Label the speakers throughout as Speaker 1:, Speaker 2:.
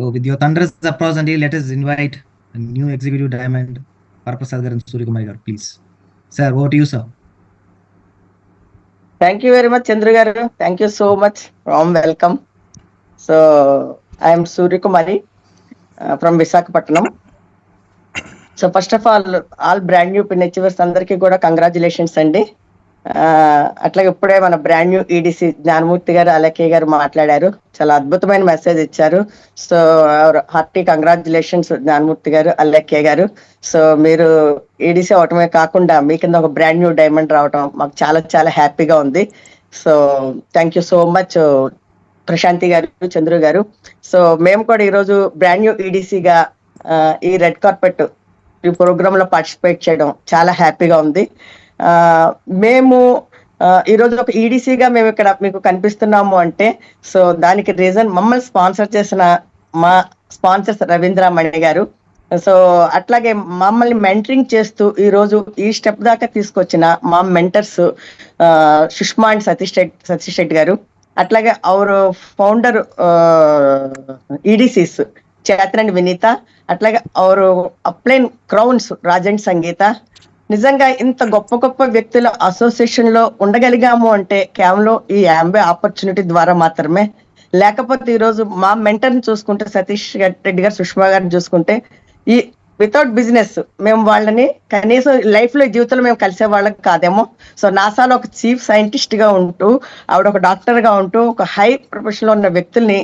Speaker 1: So with your thunderous applause and let us invite a new executive diamond, Varaprasad garu and Suryakumari garu, please. Sir, over to you, sir.
Speaker 2: Thank you very much, Chandru garu. Thank you so much. Warm welcome. So I am Suryakumari from Visakhapatnam. So first of all brand new pin achievers అందరికీ కూడా congratulations అండి. అట్లాగే ఇప్పుడే మన brand new EDC Gnanamurthy గారు అలకే గారు మాట్లాడారు, చాలా అద్భుతమైన మెసేజ్ ఇచ్చారు. సో హార్టీ కంగ్రాచులేషన్స్ జ్ఞానమూర్తి గారు, అలకే గారు. సో మీరు ఈడిసి అవటమే కాకుండా మీ కింద ఒక బ్రాండ్ న్యూ డైమండ్ రావటం మాకు చాలా చాలా హ్యాపీగా ఉంది. So thank you so much Prashanti garu, Chandru గారు. సో మేము కూడా ఈరోజు బ్రాండ్ న్యూ ఈడిసిగా ఈ రెడ్ కార్పెట్ ఈ ప్రోగ్రామ్ లో పార్టిసిపేట్ చేయడం చాలా హ్యాపీగా ఉంది. మేము ఈరోజు ఒక ఈడిసిగా మేము ఇక్కడ మీకు కనిపిస్తున్నాము అంటే సో దానికి రీజన్ మమ్మల్ని స్పాన్సర్ చేసిన మా స్పాన్సర్స్ రవీంద్రమణి గారు. సో అట్లాగే మమ్మల్ని మెంటరింగ్ చేస్తూ ఈరోజు ఈ స్టెప్ దాకా తీసుకొచ్చిన మా మెంటర్స్ సుష్మా అండ్ సతీష్ రెడ్డి గారు. అట్లాగే అవరు ఫౌండర్ ఈడిసిస్ చేతనండి వినీత, అట్లాగే అవరు అప్లైన్ క్రౌన్స్ రాజండ్ సంగీత. నిజంగా ఇంత గొప్ప గొప్ప వ్యక్తుల అసోసియేషన్ లో ఉండగలిగాము అంటే కేవలం ఈ యాంబే ఆపర్చునిటీ ద్వారా మాత్రమే. లేకపోతే ఈరోజు మా మెంటర్ని చూసుకుంటే సతీష్ రెడ్డి గారు, సుష్మా గారిని చూసుకుంటే ఈ వితౌట్ బిజినెస్ మేము వాళ్ళని కనీసం లైఫ్ లో జీవితంలో మేము కలిసే వాళ్ళకి కాదేమో. సో నాసాలో ఒక చీఫ్ సైంటిస్ట్ గా ఉంటూ ఆవిడ ఒక డాక్టర్ గా ఉంటూ ఒక హై ప్రొఫెషన్ లో ఉన్న వ్యక్తుల్ని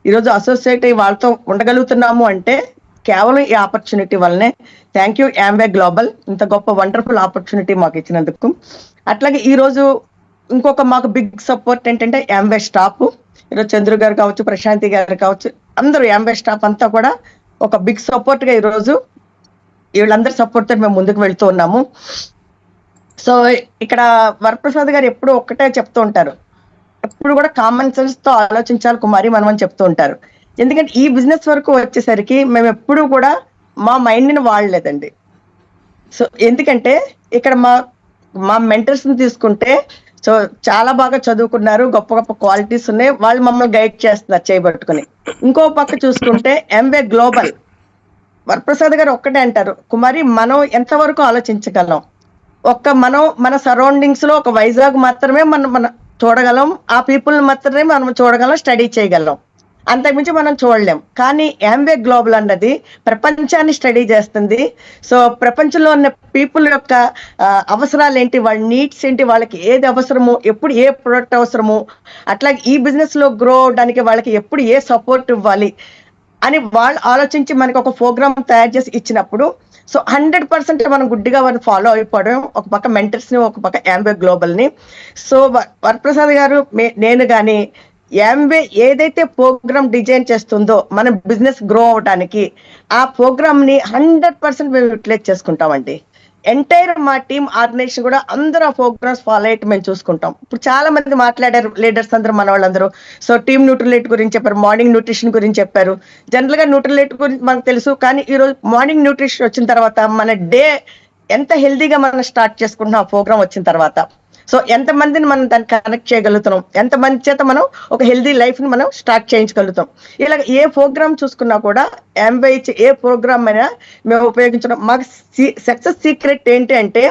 Speaker 2: ఈరోజు అసోసియేట్ అయ్యి వాళ్ళతో ఉండగలుగుతున్నాము అంటే కేవలం ఈ ఆపర్చునిటీ వల్లనే. థ్యాంక్ యూ యాంబే గ్లోబల్, ఇంత గొప్ప వండర్ఫుల్ ఆపర్చునిటీ మాకు ఇచ్చినందుకు. అట్లాగే ఈ రోజు ఇంకొక మాకు బిగ్ సపోర్ట్ ఏంటంటే యాంబే స్టాఫ్. ఈరోజు చంద్రు గారు కావచ్చు, ప్రశాంతి గారు కావచ్చు, అందరూ యాంబే స్టాఫ్ అంతా కూడా ఒక బిగ్ సపోర్ట్ గా ఈరోజు వీళ్ళందరి సపోర్ట్ తో మేము ముందుకు వెళ్తూ ఉన్నాము. సో ఇక్కడ వరప్రసాద్ గారు ఎప్పుడు ఒక్కటే చెప్తూ ఉంటారు, ఎప్పుడు కూడా కామన్ సెన్స్ తో ఆలోచించాలి కుమారి మనం అని చెప్తూ ఉంటారు. ఎందుకంటే ఈ బిజినెస్ వరకు వచ్చేసరికి మేము ఎప్పుడు కూడా మా మైండ్ ని వాడలేదండి. సో ఎందుకంటే ఇక్కడ మా మెంటర్స్ ని తీసుకుంటే సో చాలా బాగా చదువుకున్నారు, గొప్ప గొప్ప క్వాలిటీస్ ఉన్నాయి, వాళ్ళు మమ్మల్ని గైడ్ చేస్తున్నారు చేయబట్టుకుని. ఇంకో పక్క చూసుకుంటే ఎంబే గ్లోబల్ వరప్రసాద్ గారు ఒక్కటే అంటారు, కుమారి మనం ఎంతవరకు ఆలోచించగలం, మనం మన సరౌండింగ్స్ లో ఒక వైజాగ్ మాత్రమే మనం చూడగలం, ఆ పీపుల్ మాత్రమే మనం చూడగలం, స్టడీ చేయగలం, అంతకుమించి మనం చూడలేం. కానీ యాంబే గ్లోబల్ అన్నది ప్రపంచాన్ని స్టడీ చేస్తుంది. సో ప్రపంచంలో ఉన్న పీపుల్ యొక్క అవసరాలు ఏంటి, వాళ్ళ నీడ్స్ ఏంటి, వాళ్ళకి ఏది అవసరము, ఎప్పుడు ఏ ప్రొడక్ట్ అవసరము, అట్లాగే ఈ బిజినెస్ లో గ్రో అవడానికి వాళ్ళకి ఎప్పుడు ఏ సపోర్ట్ ఇవ్వాలి అని వాళ్ళు ఆలోచించి మనకి ఒక ప్రోగ్రామ్ తయారు చేసి ఇచ్చినప్పుడు సో 100% మనం గుడ్డిగా వారిని ఫాలో అయిపోవడం, ఒక పక్క మెంటర్స్ ని, ఒక పక్క యాంబే గ్లోబల్ ని. సో వరప్రసాద్ గారు నేను కానీ యాంబే ఏదైతే ప్రోగ్రామ్ డిజైన్ చేస్తుందో మన బిజినెస్ గ్రో అవడానికి ఆ ప్రోగ్రామ్ ని 100% మేము యూటిలైజ్ చేసుకుంటామండి. ఎంటైర్ మా టీమ్ ఆర్గనైజేషన్ కూడా అందరూ ఆ ప్రోగ్రామ్స్ ఫాలో అయ్యి మేము చూసుకుంటాం. ఇప్పుడు చాలా మంది మాట్లాడారు లీడర్స్ అందరూ, మన వాళ్ళందరూ. సో టీమ్ న్యూట్రిలైట్ గురించి చెప్పారు, మార్నింగ్ న్యూట్రిషన్ గురించి చెప్పారు. జనరల్ గా న్యూట్రిలైట్ గురించి మనకు తెలుసు, కానీ ఈ రోజు మార్నింగ్ న్యూట్రిషన్ వచ్చిన తర్వాత మన డే ఎంత హెల్దీగా మనం స్టార్ట్ చేసుకుంటున్నాం ఆ ప్రోగ్రామ్ వచ్చిన తర్వాత. సో ఎంతమందిని మనం దాన్ని కనెక్ట్ చేయగలుగుతున్నాం, ఎంతమంది చేత మనం ఒక హెల్దీ లైఫ్ ని మనం స్టార్ట్ చేయించగలుగుతాం. ఇలా ఏ ప్రోగ్రామ్ చూసుకున్నా కూడా యాంబే ఇచ్చే ఏ ప్రోగ్రామ్ అయినా మేము ఉపయోగించడం. మాకు సక్సెస్ సీక్రెట్ ఏంటి అంటే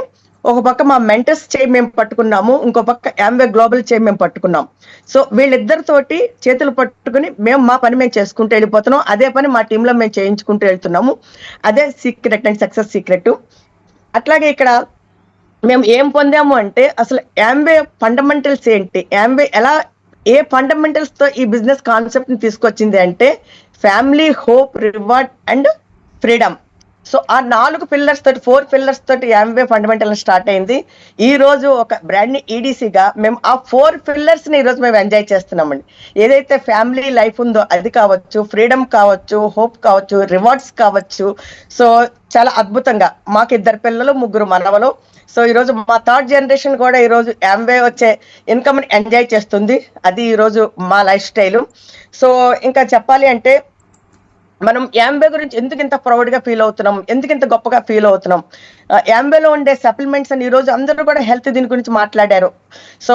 Speaker 2: ఒక పక్క మా మెంటర్స్ చేయి మేము పట్టుకున్నాము, ఇంకో పక్క యాంబే గ్లోబల్ చేయి మేము పట్టుకున్నాం. సో వీళ్ళిద్దరితోటి చేతులు పట్టుకుని మేము మా పని మేము చేసుకుంటూ వెళ్ళిపోతున్నాం. అదే పని మా టీంలో మేము చేయించుకుంటూ వెళ్తున్నాము. అదే సీక్రెట్ అండ్ సక్సెస్ సీక్రెట్. అట్లాగే ఇక్కడ మేము ఏం పొందాము అంటే అసలు యాంబే ఫండమెంటల్స్ ఏంటి, యాంబే ఎలా ఏ ఫండమెంటల్స్ తో ఈ బిజినెస్ కాన్సెప్ట్ ని తీసుకొచ్చింది అంటే family, hope, reward and freedom. So ఆ 4 పిల్లర్స్ తోటి 4 పిల్లర్స్ తోటి యాంబే ఫండమెంటల్ స్టార్ట్ అయింది. ఈ రోజు ఒక బ్రాండ్ ఈడిసిగా మేము ఆ 4 పిల్లర్స్ ని ఈ రోజు మేము ఎంజాయ్ చేస్తున్నామండి. ఏదైతే ఫ్యామిలీ లైఫ్ ఉందో అది కావచ్చు, ఫ్రీడమ్ కావచ్చు, హోప్ కావచ్చు, రివార్డ్స్ కావచ్చు. సో చాలా అద్భుతంగా మాకు 2 పిల్లలు, 3 మనవలు. సో ఈ రోజు మా 3rd జనరేషన్ కూడా ఈ రోజు యాంబే వచ్చే ఇన్కమ్ ని ఎంజాయ్ చేస్తుంది. అది ఈ రోజు మా లైఫ్ స్టైల్. సో ఇంకా చెప్పాలి అంటే మనం యాంబే గురించి ఎందుకు ఇంత ప్రౌడ్ గా ఫీల్ అవుతున్నాం, ఎందుకు ఇంత గొప్పగా ఫీల్ అవుతున్నాం. యాంబేలో ఉండే సప్లిమెంట్స్ అని ఈ రోజు అందరూ కూడా హెల్త్ దీని గురించి మాట్లాడారు. సో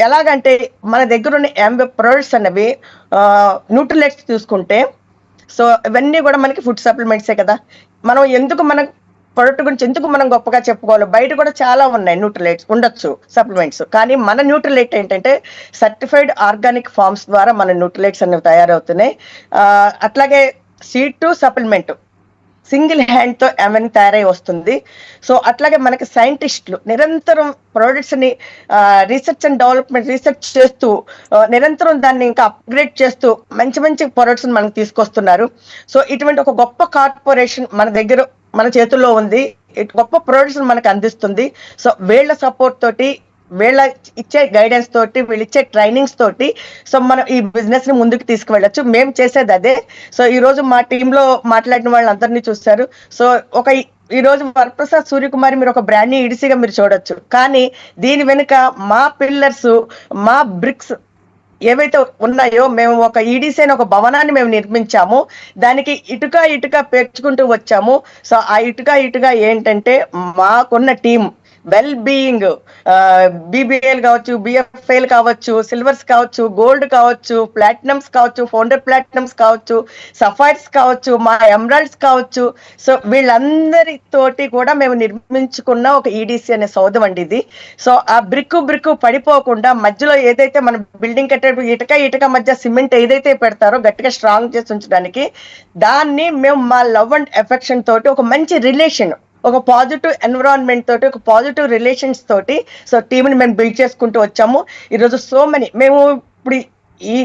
Speaker 2: ఎలాగంటే మన దగ్గర ఉన్న యాంబే ప్రొడక్ట్స్ అనేవి న్యూట్రిలైట్స్ తీసుకుంటే సో ఇవన్నీ కూడా మనకి ఫుడ్ సప్లిమెంట్సే కదా. మనం ఎందుకు మన ప్రొడక్ట్ గురించి ఎందుకు మనం గొప్పగా చెప్పుకోవాలి? బయట కూడా చాలా ఉన్నాయి న్యూట్రిలైట్స్ ఉండొచ్చు సప్లిమెంట్స్, కానీ మన న్యూట్రిలైట్ ఏంటంటే సర్టిఫైడ్ ఆర్గానిక్ ఫార్మ్స్ ద్వారా మన న్యూట్రిలైట్స్ అనేవి తయారవుతున్నాయి. అట్లాగే seed to supplement single hand తో ఏమైనా తయారై వస్తుంది. సో అట్లాగే మనకి సైంటిస్టులు నిరంతరం ప్రొడక్ట్స్ ని రీసెర్చ్ అండ్ డెవలప్మెంట్ రీసెర్చ్ చేస్తూ నిరంతరం దాన్ని ఇంకా అప్గ్రేడ్ చేస్తూ మంచి మంచి ప్రొడక్ట్స్ మనకు తీసుకొస్తున్నారు. సో ఇటువంటి ఒక గొప్ప కార్పొరేషన్ మన దగ్గర మన చేతుల్లో ఉంది, గొప్ప ప్రొడక్ట్స్ మనకు అందిస్తుంది. సో వీళ్ళ సపోర్ట్ తోటి, వీళ్ళ ఇచ్చే గైడెన్స్ తోటి, వీళ్ళు ఇచ్చే ట్రైనింగ్స్ తోటి సో మనం ఈ బిజినెస్ ని ముందుకు తీసుకువెళ్ళచ్చు. మేము చేసేది అదే. సో ఈ రోజు మా టీంలో మాట్లాడిన వాళ్ళందరినీ చూస్తారు. సో ఈ రోజు వరప్రసాద్ సూర్యకుమారి మీరు ఒక బ్రాండ్ ని ఇడిసిగా మీరు చూడొచ్చు, కానీ దీని వెనుక మా పిల్లర్స్, మా బ్రిక్స్ ఏవైతే ఉన్నాయో, మేము ఒక ఈడీసీ అనే ఒక భవనాన్ని మేము నిర్మించాము, దానికి ఇటుక పేర్చుకుంటూ వచ్చాము. సో ఆ ఇటుక ఏంటంటే మాకున్న టీం వెల్ బీయింగ్, బీబీఎల్ కావచ్చు, బిఎఫ్ఎల్ కావచ్చు, సిల్వర్స్ కావచ్చు, గోల్డ్ కావచ్చు, ప్లాటినమ్స్ కావచ్చు, ఫౌండర్ ప్లాటినమ్స్ కావచ్చు, సఫైర్స్ కావచ్చు, మా ఎమరాల్డ్స్ కావచ్చు. సో వీళ్ళందరితోటి కూడా మేము నిర్మించుకున్న ఒక ఈడీసీ అనే సౌధం అండి ఇది. సో ఆ బ్రిక్ పడిపోకుండా మధ్యలో ఏదైతే మన బిల్డింగ్ కట్టేటప్పుడు ఇటుక మధ్య సిమెంట్ ఏదైతే పెడతారో గట్టిగా స్ట్రాంగ్ చేసి ఉంచడానికి, దాన్ని మేము మా లవ్ అండ్ ఎఫెక్షన్ తోటి ఒక మంచి రిలేషన్, ఒక పాజిటివ్ ఎన్విరాన్మెంట్ తోటి, ఒక పాజిటివ్ రిలేషన్స్ తోటి సో టీంని మేము బిల్డ్ చేసుకుంటూ వచ్చాము. ఈరోజు సో మెనీ మేము ఇప్పుడు ఈ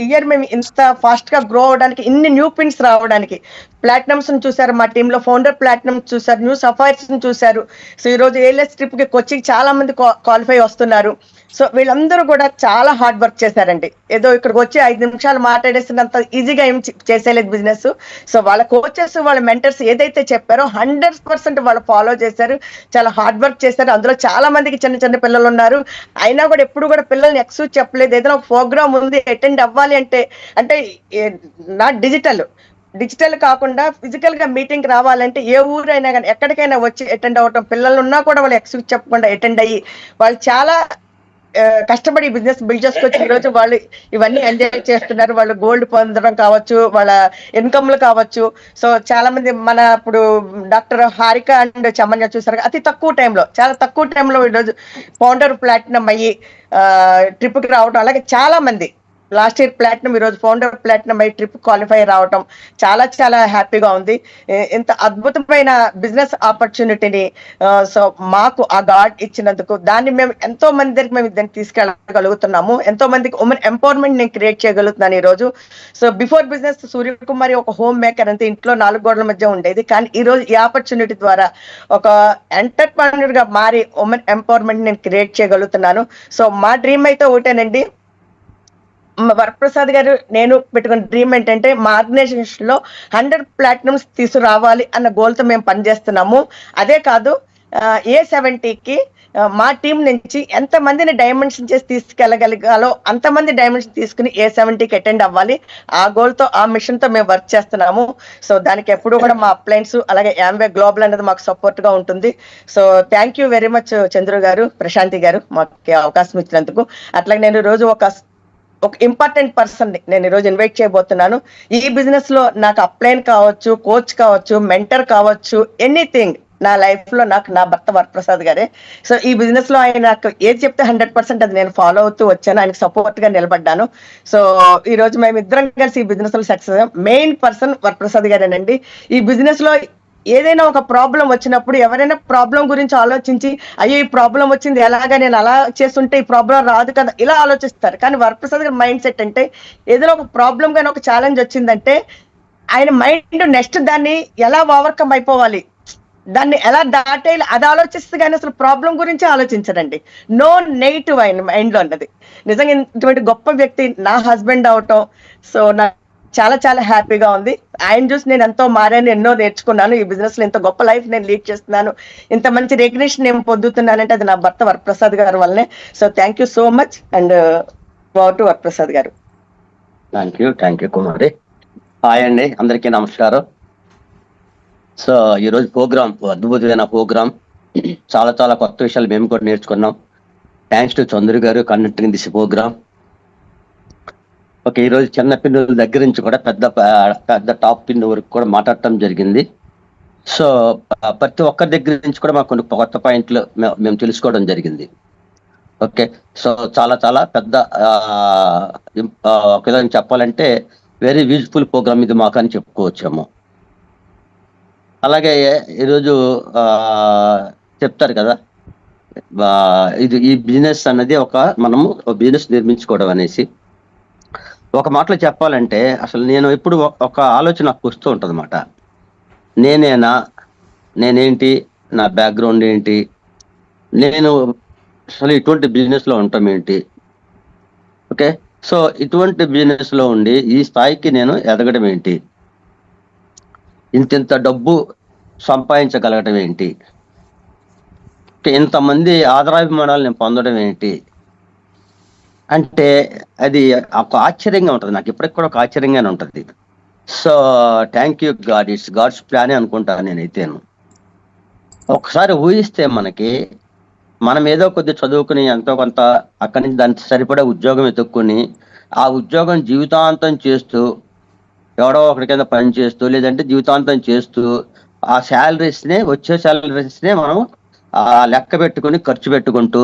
Speaker 2: ఇయర్ మేము ఇంత ఫాస్ట్ గా గ్రో అవడానికి, ఇన్ని న్యూ పిన్స్ రావడానికి, ప్లాటినమ్స్ చూసారు మా టీంలో, ఫౌండర్ ప్లాటినమ్స్ చూసారు, న్యూ సఫైర్స్ చూసారు. సో ఈ రోజు ఏఎల్ఎస్ ట్రిప్ కి కోచింగ్ చాలా మంది క్వాలిఫై వస్తున్నారు. సో వీళ్ళందరూ కూడా చాలా హార్డ్ వర్క్ చేశారండి. ఏదో ఇక్కడికి వచ్చి 5 నిమిషాలు మాట్లాడేసినంత ఈజీగా ఏం చేసేలేదు బిజినెస్. సో వాళ్ళ కోచెస్, వాళ్ళ మెంటర్స్ ఏదైతే చెప్పారో 100% వాళ్ళు ఫాలో చేశారు, చాలా హార్డ్ వర్క్ చేశారు. అందులో చాలా మందికి చిన్న పిల్లలు ఉన్నారు, అయినా కూడా ఎప్పుడు కూడా పిల్లల్ని ఎక్స్క్యూజ్ చెప్పలేదు. ఏదైనా ఒక ప్రోగ్రామ్ ఉంది అటెండ్ అవ్వాలి అంటే నాట్ డిజిటల్ కాకుండా ఫిజికల్ గా మీటింగ్ రావాలంటే ఏ ఊరైనా కానీ ఎక్కడికైనా వచ్చి అటెండ్ అవ్వటం, పిల్లలు ఉన్నా కూడా వాళ్ళు ఎక్స్క్యూజ్ చెప్పకుండా అటెండ్ అయ్యి వాళ్ళు చాలా కష్టపడి బిజినెస్ బిల్డ్ చేసుకొచ్చి ఈరోజు వాళ్ళు ఇవన్నీ ఎంజాయ్ చేస్తున్నారు. వాళ్ళు గోల్డ్ పొందడం కావచ్చు, వాళ్ళ ఇన్కమ్లు కావచ్చు. సో చాలా మంది మన ఇప్పుడు డాక్టర్ హారిక అండ్ చమన్య చూసారు, చాలా తక్కువ టైంలో ఈరోజు ఫౌండర్ ప్లాటినం అయ్యి ట్రిప్కి రావడం. అలాగే చాలా మంది లాస్ట్ ఇయర్ ప్లాటినం, ఈరోజు ఫౌండర్ ప్లాటినం అయ్యి ట్రిప్ క్వాలిఫై రావటం చాలా హ్యాపీగా ఉంది. ఇంత అద్భుతమైన బిజినెస్ ఆపర్చునిటీని సో మాకు ఆ గాడ్ ఇచ్చినందుకు, దాన్ని మేము ఎంతో మంది దగ్గరికి మేము దాన్ని తీసుకెళ్ళగలుగుతున్నాము. ఎంతో మందికి ఉమెన్ ఎంపవర్మెంట్ నేను క్రియేట్ చేయగలుగుతున్నాను ఈరోజు. సో బిఫోర్ బిజినెస్ సూర్యకుమారి ఒక హోమ్ మేకర్ అంతే, ఇంట్లో 4 గోడల మధ్య ఉండేది. కానీ ఈ రోజు ఈ ఆపర్చునిటీ ద్వారా ఒక ఎంటర్ప్రెన్యూర్ గా మారి ఉమెన్ ఎంపవర్మెంట్ నేను క్రియేట్ చేయగలుగుతున్నాను. సో మా డ్రీమ్ అయితే ఒకటేనండి, వరప్రసాద్ గారు నేను పెట్టుకున్న డ్రీమ్ ఏంటంటే మా ఆర్గనైజేషన్ లో 100 ప్లాటినమ్స్ తీసుకురావాలి అన్న గోల్ తో మేము పనిచేస్తున్నాము. అదే కాదు A70కి మా టీం నుంచి ఎంత మందిని డైమెన్షన్ చేసి తీసుకెళ్ళగలిగాలో అంతమంది డైమెన్షన్ తీసుకుని A70కి అటెండ్ అవ్వాలి. ఆ గోల్ తో, ఆ మిషన్ తో మేము వర్క్ చేస్తున్నాము. సో దానికి ఎప్పుడు కూడా మా అప్లయన్స్ అలాగే యాంబే గ్లోబల్ అనేది మాకు సపోర్ట్ గా ఉంటుంది. So thank you very much Chandru గారు, ప్రశాంతి గారు మాకు అవకాశం ఇచ్చినందుకు. అట్లాగే నేను ఈరోజు ఒక ఇంపార్టెంట్ పర్సన్ ని నేను ఈరోజు ఇన్వైట్ చేయబోతున్నాను. ఈ బిజినెస్ లో నాకు అప్లైన్ కావచ్చు, కోచ్ కావచ్చు, మెంటర్ కావచ్చు, ఎనీథింగ్ నా లైఫ్ లో నాకు నా భర్త వరప్రసాద్ గారే. సో ఈ బిజినెస్ లో ఆయన నాకు ఏది చెప్తే 100% అది నేను ఫాలో అవుతూ వచ్చాను, ఆయనకు సపోర్ట్ గా నిలబడ్డాను. సో ఈ రోజు మేము ఇద్దరం కలిసి ఈ బిజినెస్ లో సక్సెస్ అయ్యాం. మెయిన్ పర్సన్ వరప్రసాద్ గారేనండి. ఈ బిజినెస్ లో ఏదైనా ఒక ప్రాబ్లం వచ్చినప్పుడు ఎవరైనా ప్రాబ్లం గురించి ఆలోచించి అయ్యో ఈ ప్రాబ్లం వచ్చింది ఎలాగా, నేను అలా చేస్తుంటే ఈ ప్రాబ్లం రాదు కదా, ఇలా ఆలోచిస్తారు. కానీ వరప్రసాద్ గారి మైండ్ సెట్ అంటే ఏదైనా ఒక ప్రాబ్లం కానీ ఒక ఛాలెంజ్ వచ్చిందంటే ఆయన మైండ్ నెక్స్ట్ దాన్ని ఎలా ఓవర్కమ్ అయిపోవాలి, దాన్ని ఎలా దాటేయాలి అది ఆలోచిస్తే కానీ అసలు ప్రాబ్లం గురించి ఆలోచించడండి. నో నెగిటివ్ ఆయన మైండ్ లో ఉన్నది. నిజంగా ఇటువంటి గొప్ప వ్యక్తి నా హస్బెండ్ అవటం సో నా చాలా హ్యాపీగా ఉంది. ఆయన చూసి నేను ఎంతో మారాను, ఎన్నో నేర్చుకున్నాను. ఈ బిజినెస్ లో ఇంత గొప్ప లైఫ్ నేను లీడ్ చేస్తున్నాను, ఇంత మంచి రికగ్నిషన్ నేను పొందుతున్నానంటే అది నా భర్త వరప్రసాద్ గారి వల్లనే. So thank you so much and to Varaprasad గారు.
Speaker 3: Thank you Kumari. హాయ్ అండి, అందరికీ నమస్కారం. సో ఈరోజు ప్రోగ్రామ్ అద్భుతమైన ప్రోగ్రామ్, చాలా కొత్త విషయాలు మేము కూడా నేర్చుకున్నాం. థ్యాంక్స్ టు చంద్రు గారు కండక్టింగ్ దిస్ ప్రోగ్రామ్. ఓకే, ఈరోజు చిన్న పిన్నుల దగ్గర నుంచి కూడా పెద్ద టాప్ పిన్ వరకు కూడా మాట్లాడటం జరిగింది. సో ప్రతి ఒక్కరి దగ్గర నుంచి కూడా మాకు కొన్ని కొత్త పాయింట్లు మేము తెలుసుకోవడం జరిగింది. ఓకే, సో చాలా చాలా పెద్ద ఒక విధంగా చెప్పాలంటే వెరీ యూజ్ఫుల్ ప్రోగ్రామ్ ఇది మాకు అని చెప్పుకోవచ్చాము. అలాగే ఈరోజు చెప్తారు కదా, ఈ బిజినెస్ అన్నది మనము బిజినెస్ నిర్మించుకోవడం అనేసి. ఒక మాటలో చెప్పాలంటే అసలు నేను ఎప్పుడు ఒక ఆలోచన నాకు వస్తూ ఉంటుంది అన్నమాట. నేనేంటి, నా బ్యాక్గ్రౌండ్ ఏంటి, నేను అసలు ఇటువంటి బిజినెస్ లో ఉంటాం ఏంటి. ఓకే, సో ఇటువంటి బిజినెస్ లో ఉండి ఈ స్థాయికి నేను ఎదగడం ఏంటి, ఇంత డబ్బు సంపాదించగలగడం ఏంటి, ఇంతమంది ఆదరాభిమానాలు నేను పొందడం ఏంటి అంటే అది ఒక ఆశ్చర్యంగా ఉంటుంది. నాకు ఇప్పటికి కూడా ఒక ఆశ్చర్యంగానే ఉంటుంది. So thank you God, it's God's ప్లానే అనుకుంటాను నేనైతేను. ఒకసారి ఊహిస్తే మనం ఏదో కొద్ది చదువుకుని ఎంతో కొంత అక్కడి నుంచి దానికి సరిపడే ఉద్యోగం ఎత్తుక్కుని ఆ ఉద్యోగం జీవితాంతం చేస్తూ ఎవడో ఒకటి కింద పని చేస్తూ లేదంటే జీవితాంతం చేస్తూ ఆ వచ్చే శాలరీస్నే మనం లెక్క పెట్టుకుని ఖర్చు పెట్టుకుంటూ,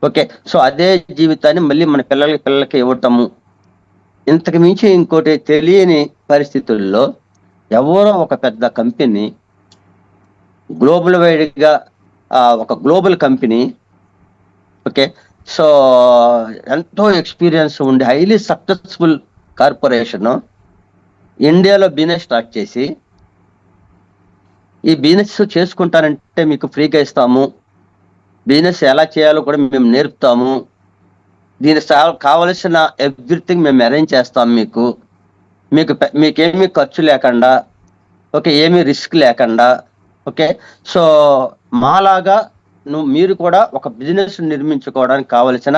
Speaker 3: ఓకే, సో అదే జీవితాన్ని మళ్ళీ మన పిల్లలకి ఇవ్వటము. ఇంతకు మించి ఇంకోటి తెలియని పరిస్థితుల్లో ఎవరో ఒక పెద్ద కంపెనీ గ్లోబల్ వైడ్గా ఒక గ్లోబల్ కంపెనీ, ఓకే, సో ఎంతో ఎక్స్పీరియన్స్ ఉండి హైలీ సక్సెస్ఫుల్ కార్పొరేషన్ ఇండియాలో బిజినెస్ స్టార్ట్ చేసి ఈ బిజినెస్ చేసుకుంటారంటే మీకు ఫ్రీగా ఇస్తాము, బిజినెస్ ఎలా చేయాలో కూడా మేము నేర్పుతాము, దీనికి కావలసిన ఎవ్రీథింగ్ మేము అరేంజ్ చేస్తాం మీకేమీ ఖర్చు లేకుండా, ఓకే, ఏమీ రిస్క్ లేకుండా, ఓకే, సో మాలాగా మీరు కూడా ఒక బిజినెస్ నిర్మించుకోవడానికి కావలసిన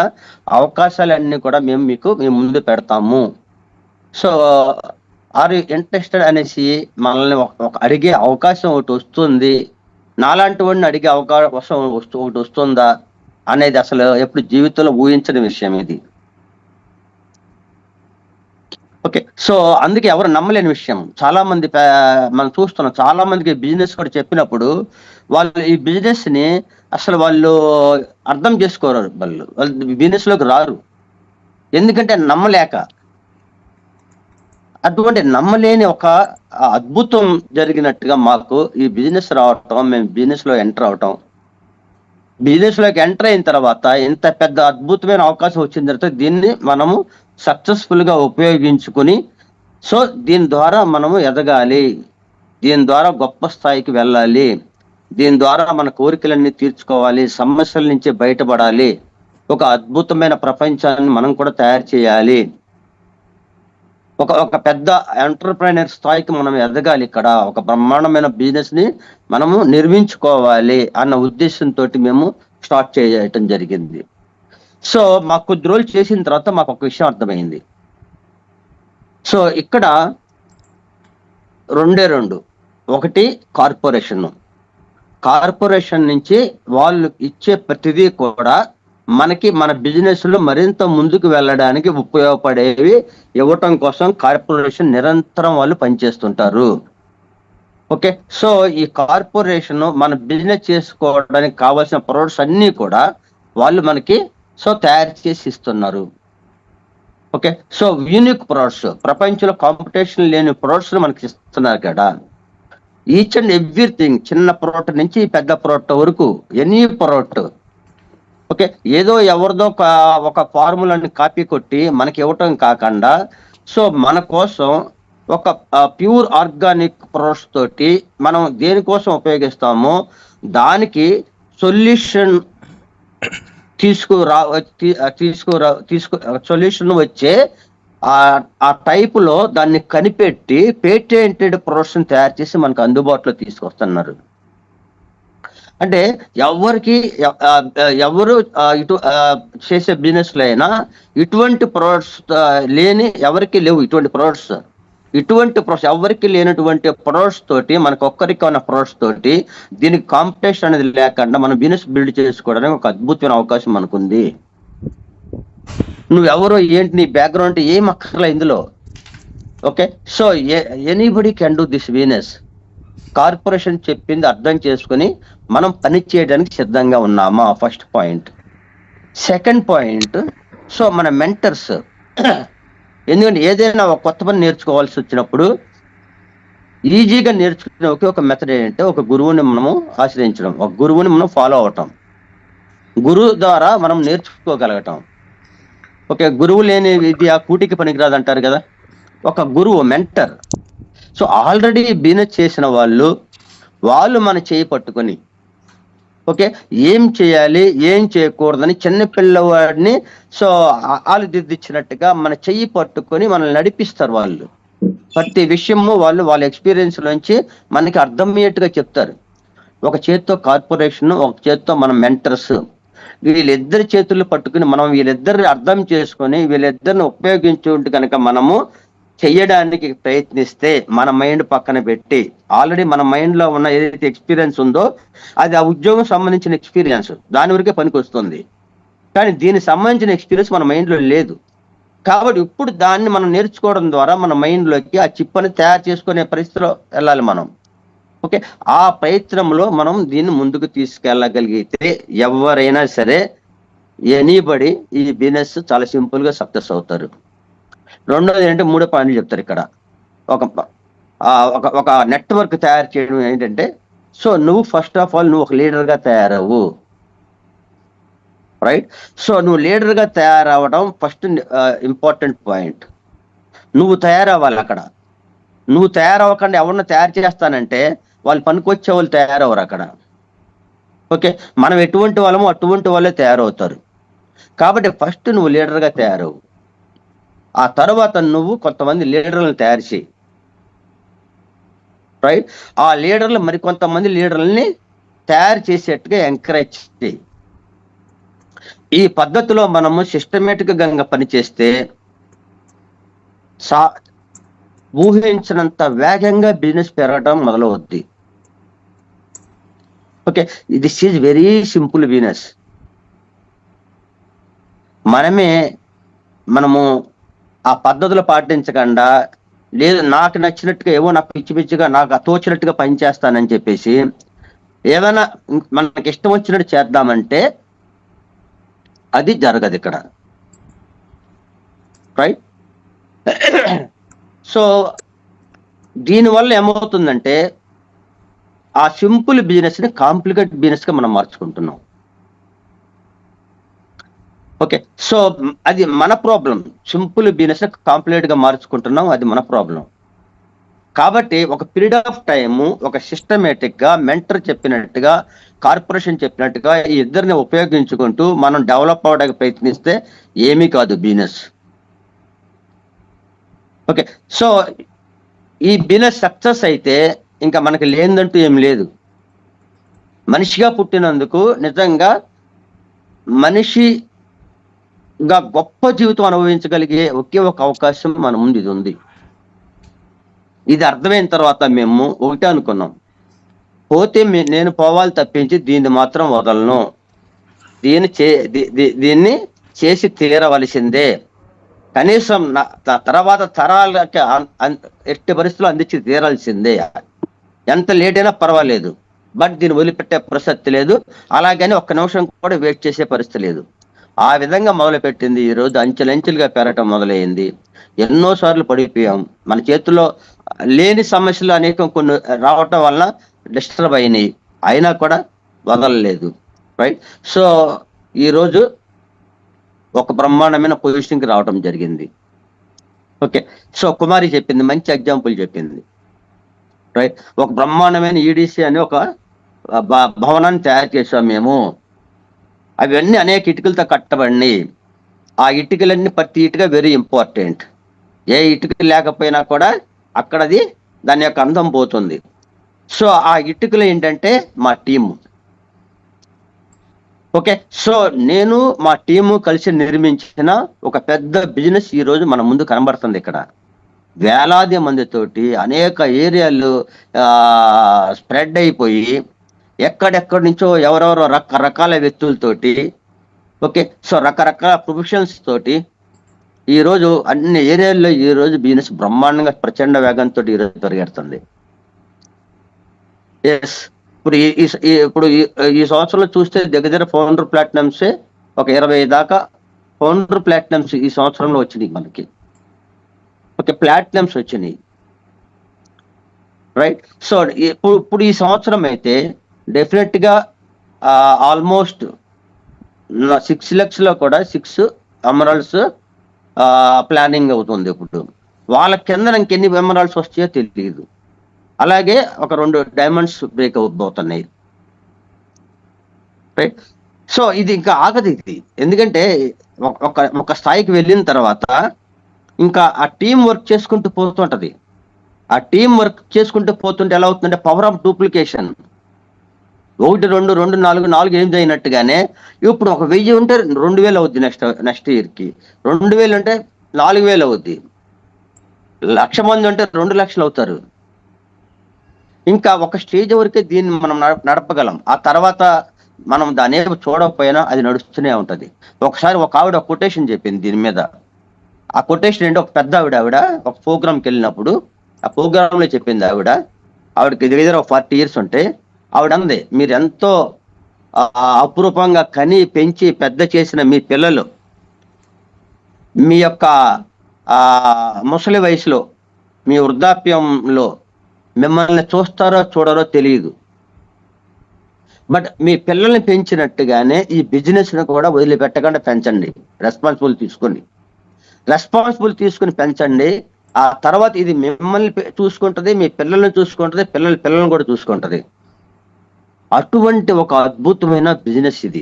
Speaker 3: అవకాశాలన్నీ కూడా మేము ముందు పెడతాము. సో ఆర్ యు ఇంట్రెస్టెడ్ అనేసి మనల్ని ఒక అడిగే అవకాశం ఒకటి వస్తుంది, నాలాంటి వాడిని అడిగే అవకాశం ఒకటి వస్తుందా అనేది అసలు ఎప్పుడు జీవితంలో ఊహించని విషయం ఇది. ఓకే, సో అందుకే ఎవరు నమ్మలేని విషయం. చాలా మంది మనం చూస్తున్నాం, చాలా మందికి బిజినెస్ కూడా చెప్పినప్పుడు వాళ్ళు ఈ బిజినెస్ ని అసలు వాళ్ళు అర్థం చేసుకోరు, వాళ్ళు బిజినెస్ లోకి రారు. ఎందుకంటే నమ్మలేక. అటువంటి నమ్మలేని ఒక అద్భుతం జరిగినట్టుగా మాకు ఈ బిజినెస్ రావటం, మేము బిజినెస్ లో ఎంటర్ అవటం, బిజినెస్ లోకి ఎంటర్ అయిన తర్వాత ఇంత పెద్ద అద్భుతమైన అవకాశం వచ్చిన తర్వాత దీన్ని మనము సక్సెస్ఫుల్ గా ఉపయోగించుకుని, సో దీని ద్వారా మనము ఎదగాలి, దీని ద్వారా గొప్ప స్థాయికి వెళ్ళాలి, దీని ద్వారా మన కోరికలన్నీ తీర్చుకోవాలి, సమస్యల నుంచి బయటపడాలి, ఒక అద్భుతమైన ప్రపంచాన్ని మనం కూడా తయారు చేయాలి, ఒక పెద్ద ఎంటర్ప్రైనర్ స్థాయికి మనం ఎదగాలి, ఇక్కడ ఒక బ్రహ్మాండమైన బిజినెస్ ని మనము నిర్మించుకోవాలి అన్న ఉద్దేశంతో మేము స్టార్ట్ చేయటం జరిగింది. సో మాకు కొద్ది రోజులు చేసిన తర్వాత మాకు ఒక విషయం అర్థమైంది. సో ఇక్కడ రెండు, ఒకటి కార్పొరేషన్ నుంచి వాళ్ళు ఇచ్చే ప్రతిదీ కూడా మన బిజినెస్ లో మరింత ముందుకు వెళ్ళడానికి ఉపయోగపడేవి ఇవ్వటం కోసం కార్పొరేషన్ నిరంతరం వాళ్ళు పనిచేస్తుంటారు. ఓకే, సో ఈ కార్పొరేషన్ మన బిజినెస్ చేసుకోవడానికి కావాల్సిన ప్రొడక్ట్స్ అన్ని కూడా వాళ్ళు మనకి తయారు చేసి ఇస్తున్నారు. ఓకే, సో యూనిక్ ప్రొడక్ట్స్, ప్రపంచంలో కాంపిటీషన్ లేని ప్రొడక్ట్స్ మనకి ఇస్తున్నారు కదా. ఈచ్ అండ్ ఎవ్రీథింగ్, చిన్న ప్రోడక్ట్ నుంచి పెద్ద ప్రోడక్ట్ వరకు, ఎనీ ప్రోడక్ట్, ఓకే, ఏదో ఎవరిదో ఒక ఫార్ములాని కాపీ కొట్టి మనకి ఇవ్వటం కాకుండా, సో మన కోసం ఒక ప్యూర్ ఆర్గానిక్ ప్రొడక్ట్స్ తోటి మనం దేనికోసం ఉపయోగిస్తామో దానికి సొల్యూషన్ సొల్యూషన్ వచ్చే ఆ టైప్ లో దాన్ని కనిపెట్టి పేటెంటెడ్ ప్రొడక్ట్స్ తయారు చేసి మనకు అందుబాటులో తీసుకొస్తున్నారు. అంటే ఎవరు ఇటు చేసే బిజినెస్ లో అయినా ఇటువంటి ప్రొడక్ట్స్ లేని ఎవరికి లేవు. ఇటువంటి ప్రొడక్ట్స్ ఎవరికి లేనటువంటి ప్రొడక్ట్స్ తోటి, మనకు ఒక్కరికి ఉన్న ప్రొడక్ట్స్ తోటి దీనికి కాంపిటీషన్ అనేది లేకుండా మనం బిజినెస్ బిల్డ్ చేసుకోవడానికి ఒక అద్భుతమైన అవకాశం మనకుంది. నువ్వెవరో ఏంటి, నీ బ్యాక్గ్రౌండ్ ఏం అక్కర్లే ఇందులో. Okay, so anybody can do this business. Corporation చెప్పింది అర్థం చేసుకుని మనం పని చేయడానికి సిద్ధంగా ఉన్నామా, first point. Second point, so మన మెంటర్స్. ఎందుకంటే ఏదైనా ఒక కొత్త పని నేర్చుకోవాల్సి వచ్చినప్పుడు ఈజీగా నేర్చుకునే ఒకే ఒక మెథడ్ ఏంటంటే ఒక గురువుని మనము ఆశ్రయించడం, ఒక గురువుని మనం ఫాలో అవటం, గురువు ద్వారా మనం నేర్చుకోగలగటం. ఓకే, గురువు లేని విద్య కూటికి పనికిరాదు అంటారు కదా. ఒక గురువు, మెంటర్. సో ఆల్రెడీ బిజినెస్ చేసిన వాళ్ళు మన చేయి పట్టుకొని ఓకే ఏం చేయాలి ఏం చేయకూడదని చిన్న పిల్లవాడిని సో ఆలు దిద్దిచ్చినట్టుగా మన చెయ్యి పట్టుకొని మనల్ని నడిపిస్తారు. వాళ్ళు ప్రతి విషయము వాళ్ళ ఎక్స్పీరియన్స్ నుంచి మనకి అర్థమయ్యేట్టుగా చెప్తారు. ఒక చేత్తో కార్పొరేషన్, ఒక చేత్తో మన మెంటర్స్, వీళ్ళిద్దరి చేతులు పట్టుకుని మనం వీళ్ళిద్దరిని అర్థం చేసుకొని వీళ్ళిద్దరిని ఉపయోగించుకుంటూ కనుక మనము చెయ్యడానికి ప్రయత్నిస్తే, మన మైండ్ పక్కన పెట్టి ఆల్రెడీ మన మైండ్ లో ఉన్న ఏదైతే ఎక్స్పీరియన్స్ ఉందో అది ఆ ఉద్యోగం సంబంధించిన ఎక్స్పీరియన్స్, దాని వరకే పనికి వస్తుంది. కానీ దీనికి సంబంధించిన ఎక్స్పీరియన్స్ మన మైండ్ లో లేదు. కాబట్టి ఇప్పుడు దాన్ని మనం నేర్చుకోవడం ద్వారా మన మైండ్ లోకి ఆ చిప్ అని తయారు చేసుకునే పరిస్థితిలో వెళ్ళాలి మనం. ఓకే, ఆ ప్రయత్నంలో మనం దీన్ని ముందుకు తీసుకెళ్ళగలిగితే ఎవరైనా సరే, ఎనీబడి ఈ బిజినెస్ చాలా సింపుల్ గా సక్సెస్ అవుతారు. రెండోది ఏంటంటే 3 పాయింట్లు చెప్తారు ఇక్కడ. ఒక నెట్వర్క్ తయారు చేయడం ఏంటంటే, సో నువ్వు ఫస్ట్ ఆఫ్ ఆల్ నువ్వు ఒక లీడర్ గా తయారవు. రైట్, సో నువ్వు లీడర్ గా తయారవడం ఫస్ట్ ఇంపార్టెంట్ పాయింట్. నువ్వు తయారవ్వాలి. అక్కడ నువ్వు తయారవ్వకుండా ఎవరిని తయారు చేస్తానంటే వాళ్ళు పనికొచ్చే వాళ్ళు తయారవరు అక్కడ. ఓకే, మనం ఎటువంటి వాళ్ళమో అటువంటి వాళ్ళే తయారవుతారు. కాబట్టి ఫస్ట్ నువ్వు లీడర్ గా తయారవు. ఆ తర్వాత నువ్వు కొంతమంది లీడర్లను తయారు చేయి. రైట్, ఆ లీడర్లు మరికొంతమంది లీడర్లని తయారు చేసేట్టుగా ఎంకరేజ్ చేయి. ఈ పద్ధతిలో మనము సిస్టమేటిక్ గా పనిచేస్తే ఊహించినంత వేగంగా బిజినెస్ పెరగడం మొదలవుద్ది. Okay, this is very simple business. మనము ఆ పద్ధతులు పాటించకుండా, లేదు నాకు నచ్చినట్టుగా ఏవో నాకు పిచ్చి పిచ్చిగా నాకు తోచినట్టుగా పనిచేస్తానని చెప్పేసి ఏదైనా మనకి ఇష్టం వచ్చినట్టు చేద్దామంటే అది జరగదు ఇక్కడ. రైట్, సో దీనివల్ల ఏమవుతుందంటే ఆ సింపుల్ బిజినెస్ ని కాంప్లికేట్ బిజినెస్ గా మనం మార్చుకుంటున్నాం. ఓకే, సో అది మన ప్రాబ్లం. సింపుల్ బిజినెస్ కాంప్లికేట్ గా మార్చుకుంటున్నాం, అది మన ప్రాబ్లం. కాబట్టి ఒక పీరియడ్ ఆఫ్ టైము ఒక సిస్టమేటిక్ గా మెంటర్ చెప్పినట్టుగా, కార్పొరేషన్ చెప్పినట్టుగా ఈ ఇద్దరిని ఉపయోగించుకుంటూ మనం డెవలప్ అవడానికి ప్రయత్నిస్తే ఏమీ కాదు బిజినెస్. ఓకే, సో ఈ బిజినెస్ సక్సెస్ అయితే ఇంకా మనకి లేదంటూ ఏం లేదు. మనిషిగా పుట్టినందుకు నిజంగా మనిషిగా గొప్ప జీవితం అనుభవించగలిగే ఒకే ఒక అవకాశం మన ముందు ఇది ఉంది. ఇది అర్థమైన తర్వాత మేము ఒకటే అనుకున్నాం, పోతే నేను పోవాలి తప్పించి దీన్ని మాత్రం వదలను, దీన్ని చేసి తీరవలసిందే. కనీసం తర్వాత తరాలకి ఎట్టి పరిస్థితులు అందించి తీరాల్సిందే. ఎంత లేట్ అయినా పర్వాలేదు, బట్ దీన్ని వదిలిపెట్టే ప్రసక్తి లేదు. అలాగని ఒక్క నిమిషం కూడా వెయిట్ చేసే పరిస్థితి లేదు. ఆ విధంగా మొదలుపెట్టింది. ఈరోజు అంచెలంచెలుగా పెరగటం మొదలైంది. ఎన్నోసార్లు పడిపోయాం. మన చేతుల్లో లేని సమస్యలు అనేకం కొన్ని రావటం వలన డిస్టర్బ్ అయినాయి, అయినా కూడా వదలలేదు. రైట్, సో ఈరోజు ఒక బ్రహ్మాండమైన పొజిషన్కి రావడం జరిగింది. ఓకే, సో కుమారి చెప్పింది, మంచి ఎగ్జాంపుల్ చెప్పింది. రైట్, ఒక బ్రహ్మాండమైన ఈడిసి అని ఒక భవనాన్ని తయారు చేసాం మేము. అవన్నీ అనేక ఇటుకలతో కట్టబడి, ఆ ఇటుకలన్నీ ప్రతి ఇటుక వెరీ ఇంపార్టెంట్. ఏ ఇటుక లేకపోయినా కూడా అక్కడది దాని యొక్క అందం పోతుంది. సో ఆ ఇటుకలు ఏంటంటే మా టీము. ఓకే, సో నేను మా టీము కలిసి నిర్మించిన ఒక పెద్ద బిజినెస్ ఈరోజు మన ముందు కనబడుతుంది. ఇక్కడ వేలాది మందితోటి అనేక ఏరియాలు స్ప్రెడ్ అయిపోయి ఎక్కడెక్కడి నుంచో ఎవరెవరో రకరకాల వ్యక్తులతోటి, ఓకే, సో రకరకాల ప్రొఫెషన్స్ తోటి ఈ రోజు అన్ని ఏరియాల్లో ఈ రోజు బిజినెస్ బ్రహ్మాండంగా ప్రచండ వేగంతో ఈ రోజు పెరిగేస్తుంది. ఎస్, ఇప్పుడు ఈ సంవత్సరంలో చూస్తే దగ్గర ఫౌండర్ ప్లాటినమ్స్ ఒక 20 దాకా ఫౌండర్ ప్లాటినమ్స్ ఈ సంవత్సరంలో వచ్చినాయి మనకి. ఓకే, ప్లాటినమ్స్ వచ్చినాయి, రైట్. సో ఇప్పుడు ఈ సంవత్సరం అయితే డెఫినెట్ గా ఆల్మోస్ట్ 6 lakhs లో కూడా 6 ఎమరాల్డ్స్ ప్లానింగ్ అవుతుంది. ఇప్పుడు వాళ్ళ కింద ఇంకెన్ని ఎమరాల్డ్స్ వస్తాయో తెలియదు. అలాగే ఒక 2 డైమండ్స్ బ్రేక్ అవబోతున్నాయి, రైట్. సో ఇది ఇంకా ఆగదు ఇది, ఎందుకంటే ఒక స్థాయికి వెళ్ళిన తర్వాత ఇంకా ఆ టీం వర్క్ చేసుకుంటూ పోతుంటది. ఆ టీం వర్క్ చేసుకుంటూ పోతుంటే ఎలా అవుతుందంటే పవర్ ఆఫ్ డూప్లికేషన్. 1, 2, 2, 4, 4, 8 అయినట్టుగానే ఇప్పుడు ఒక 1000 ఉంటే 2000 అవుద్ది నెక్స్ట్ ఇయర్కి. 2000 ఉంటే 4000 అవుద్ది. 1,00,000 మంది ఉంటే 2 లక్షలు అవుతారు. ఇంకా ఒక స్టేజ్ వరకే దీన్ని మనం నడపగలం. ఆ తర్వాత మనం దాని చూడకపోయినా అది నడుస్తూనే ఉంటది. ఒకసారి ఒక ఆవిడ కొటేషన్ చెప్పింది దీని మీద. ఆ కొటేషన్ ఏంటో, ఒక పెద్ద ఆవిడ ఒక ప్రోగ్రామ్కి వెళ్ళినప్పుడు ఆ ప్రోగ్రామ్ లో చెప్పింది ఆవిడకి దగ్గర 40 years ఉంటే ఆవిడ అంది, మీరు ఎంతో అపురూపంగా కని పెంచి పెద్ద చేసిన మీ పిల్లలు మీ యొక్క ముసలి వయసులో మీ వృద్ధాప్యంలో మిమ్మల్ని చూస్తారో చూడరో తెలియదు. బట్ మీ పిల్లల్ని పెంచినట్టుగానే ఈ బిజినెస్ ను కూడా వదిలిపెట్టకుండా పెంచండి. రెస్పాన్సిబుల్ తీసుకుని పెంచండి. ఆ తర్వాత ఇది మిమ్మల్ని చూసుకుంటది, మీ పిల్లల్ని చూసుకుంటది, పిల్లల్ని కూడా చూసుకుంటది. అటువంటి ఒక అద్భుతమైన బిజినెస్ ఇది.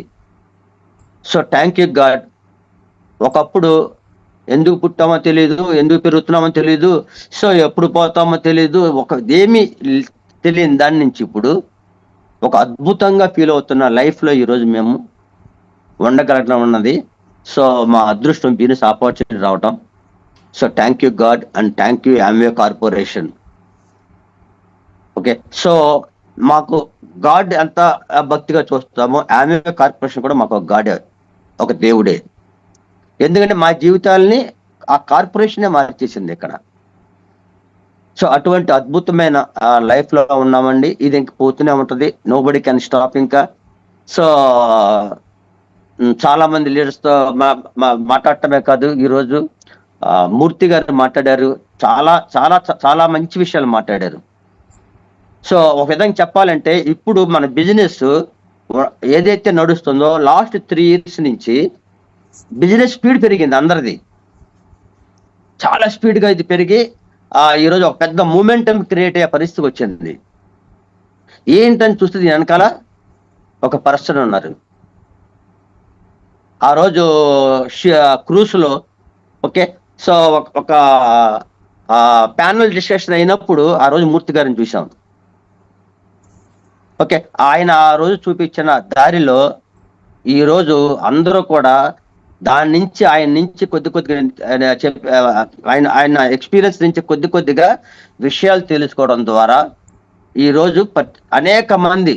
Speaker 3: So thank you God. ఒకప్పుడు ఎందుకు పుట్టామో తెలియదు, ఎందుకు పెరుగుతున్నామో తెలియదు, సో ఎప్పుడు పోతామో తెలియదు, ఏమీ తెలియని దాని నుంచి ఇప్పుడు ఒక అద్భుతంగా ఫీల్ అవుతున్న లైఫ్లో ఈరోజు మేము ఉండగలగడం ఉన్నది. సో మా అదృష్టం బిజినెస్ ఆపర్చునిటీ రావటం. So thank you God and thank you Amway corporation. Okay, so మాకు గాడ్ ఎంత భక్తిగా చూస్తామో ఆమ్వే కార్పొరేషన్ కూడా మాకు ఒక గాడే, ఒక దేవుడే. ఎందుకంటే మా జీవితాలని ఆ కార్పొరేషనే మార్చేసింది ఇక్కడ. సో అటువంటి అద్భుతమైన లైఫ్ లో ఉన్నామండి. ఇది ఇంక పోతూనే ఉంటది, నోబడి కెన్ స్టాప్. ఇంకా సో చాలా మంది లీడర్స్ తో మాట్లాడటమే కాదు, ఈరోజు మూర్తి గారు మాట్లాడారు, చాలా చాలా చాలా మంచి విషయాలు మాట్లాడారు. సో ఒక విధంగా చెప్పాలంటే ఇప్పుడు మన బిజినెస్ ఏదైతే నడుస్తుందో లాస్ట్ 3 years నుంచి బిజినెస్ స్పీడ్ పెరిగింది అందరిది, చాలా స్పీడ్ గా ఇది పెరిగి ఈరోజు ఒక పెద్ద మూమెంటం క్రియేట్ అయ్యే పరిస్థితి వచ్చింది. ఏంటని చూస్తే వెనకాల ఒక పర్సన్ ఉన్నారు. ఆ రోజు క్రూస్ లో ఓకే, సో ఒక ప్యానల్ డిస్కషన్ అయినప్పుడు ఆ రోజు మూర్తి గారిని చూసాం. ఓకే, ఆయన ఆ రోజు చూపించిన దారిలో ఈ రోజు అందరూ కూడా దాని నుంచి ఆయన నుంచి కొద్దిగా ఆయన ఎక్స్పీరియన్స్ నుంచి కొద్దిగా విషయాలు తెలుసుకోవడం ద్వారా ఈ రోజు అనేక మంది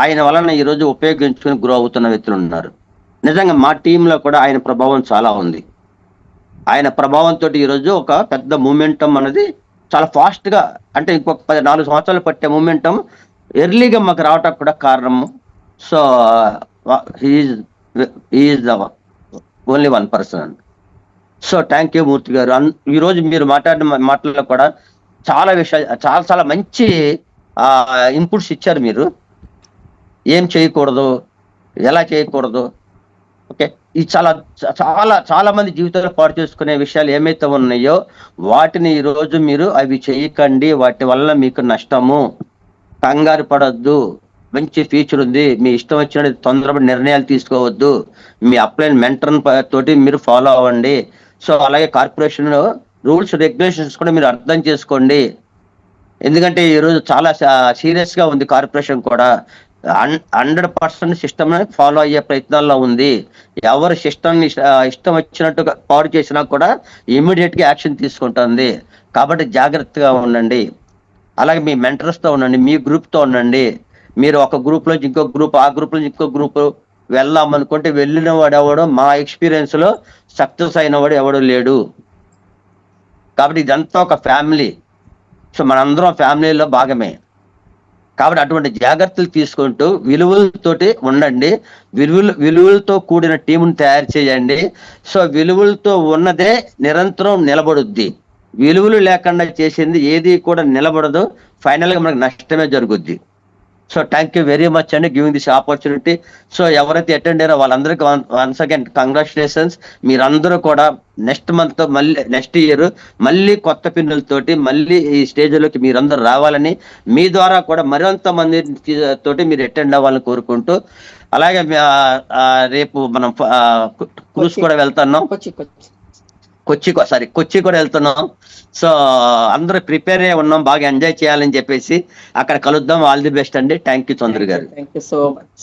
Speaker 3: ఆయన వలన ఈ రోజు ఉపయోగించుకుని గ్రో అవుతున్న వ్యక్తులు ఉన్నారు. నిజంగా మా టీంలో కూడా ఆయన ప్రభావం చాలా ఉంది. ఆయన ప్రభావంతో ఈరోజు ఒక పెద్ద మూమెంటం అనేది చాలా ఫాస్ట్ గా, అంటే ఇంకొక 4 సంవత్సరాలు పట్టే మూమెంటం ఎర్లీగా మాకు రావటం కూడా కారణము. So he is the only 1 person. So thank you Murthy గారు. ఈరోజు మీరు మాట్లాడిన మాటల్లో కూడా చాలా విషయాలు, చాలా చాలా మంచి ఇన్పుట్స్ ఇచ్చారు. మీరు ఏం చేయకూడదు, ఎలా చేయకూడదు, ఓకే, ఈ చాలా చాలా చాలా మంది జీవితంలో పాటు చేసుకునే విషయాలు ఏమైతే ఉన్నాయో వాటిని ఈరోజు మీరు అవి చేయకండి, వాటి వల్ల మీకు నష్టము, కంగారు పడొద్దు, మంచి ఫ్యూచర్ ఉంది, మీ ఇష్టం వచ్చినట్టు తొందరపడి నిర్ణయాలు తీసుకోవద్దు, మీ అప్లైన్ మెంటర్ తోటి మీరు ఫాలో అవ్వండి. సో అలాగే కార్పొరేషన్ రూల్స్ రెగ్యులేషన్స్ కూడా మీరు అర్థం చేసుకోండి. ఎందుకంటే ఈరోజు చాలా సీరియస్ గా ఉంది కార్పొరేషన్ కూడా. 100% సిస్టమ్ ఫాలో అయ్యే ప్రయత్నాల్లో ఉంది. ఎవరు సిస్టమ్ ఇష్టం వచ్చినట్టుగా పాడు చేసినా కూడా ఇమీడియట్ గా యాక్షన్ తీసుకుంటుంది. కాబట్టి జాగ్రత్తగా ఉండండి. అలాగే మీ మెంటర్స్ తో ఉండండి, మీ గ్రూప్ తో ఉండండి. మీరు ఒక గ్రూప్ నుంచి ఇంకో గ్రూప్, ఆ గ్రూప్ నుంచి ఇంకో గ్రూప్ వెళ్దాం అనుకుంటే వెళ్ళిన వాడు ఎవడో మా ఎక్స్పీరియన్స్ లో సక్సెస్ అయిన వాడు ఎవడో లేడు. కాబట్టి ఇదంతా ఒక ఫ్యామిలీ. సో మనందరం ఫ్యామిలీలో భాగమే. కాబట్టి అటువంటి జాగ్రత్తలు తీసుకుంటూ విలువలతోటి ఉండండి. విలువలతో కూడిన టీంని తయారు చేయండి. సో విలువలతో ఉన్నదే నిరంతరం నిలబడుద్ది. విలువలు లేకుండా చేసింది ఏది కూడా నిలబడదు. ఫైనల్ గా మనకు నష్టమే జరుగుద్ది. So thank you very much అండి గివింగ్ దిస్ ఆపర్చునిటీ. సో ఎవరైతే అటెండ్ అయ్యారో వాళ్ళందరికీ వన్స్ అగైన్ కంగ్రాచులేషన్స్. మీరందరూ కూడా నెక్స్ట్ మంత్ మళ్ళీ నెక్స్ట్ ఇయర్ మళ్ళీ కొత్త పిన్నులతోటి మళ్ళీ ఈ స్టేజ్లోకి మీరందరూ రావాలని, మీ ద్వారా కూడా మరింత మంది తోటి మీరు అటెండ్ అవ్వాలని కోరుకుంటూ, అలాగే రేపు మనం క్రూజ్ కూడా వెళ్తున్నాం, కొచ్చి కూడా వెళ్తున్నాం. సో అందరూ ప్రిపేర్ అయ్యి ఉన్నాం, బాగా ఎంజాయ్ చేయాలని చెప్పేసి. అక్కడ కలుద్దాం. ఆల్ ది బెస్ట్ అండి. థ్యాంక్ యూ చంద్ర గారు.
Speaker 2: Thank you so much.